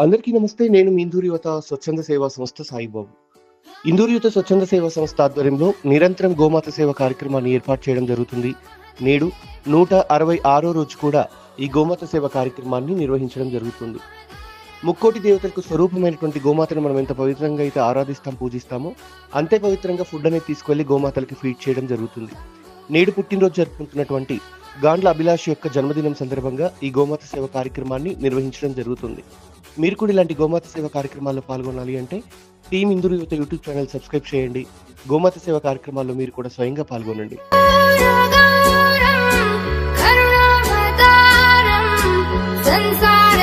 అందరికీ నమస్తే. నేను మీ ఇందూరు యువత స్వచ్ఛంద సేవా సంస్థ సాయిబాబు. ఇందూరు యువత స్వచ్ఛంద సేవా సంస్థ ఆధ్వర్యంలో నిరంతరం గోమాత సేవ కార్యక్రమాన్ని ఏర్పాటు చేయడం జరుగుతుంది. నేడు 166 రోజు కూడా ఈ గోమాత సేవ కార్యక్రమాన్ని నిర్వహించడం జరుగుతుంది. ముక్కోటి దేవతలకు స్వరూపమైనటువంటి గోమాతను మనం ఎంత పవిత్రంగా అయితే ఆరాధిస్తాం, పూజిస్తామో అంతే పవిత్రంగా ఫుడ్ అనేది తీసుకెళ్లి గోమాతలకి ఫీడ్ చేయడం జరుగుతుంది. నేడు పుట్టినరోజు జరుపుకుంటున్నటువంటి గాండ్ల అభిలాష్ యొక్క జన్మదినం సందర్భంగా ఈ గోమాత సేవ కార్యక్రమాన్ని నిర్వహించడం జరుగుతుంది. మీరు కూడా ఇలాంటి గోమాత సేవ కార్యక్రమాల్లో పాల్గొనాలి అంటే టీమ్ ఇందూరు యువత యూట్యూబ్ ఛానల్ సబ్స్క్రైబ్ చేయండి. గోమాత సేవ కార్యక్రమాల్లో మీరు కూడా స్వయంగా పాల్గొనండి. కరుణావతారం సంసార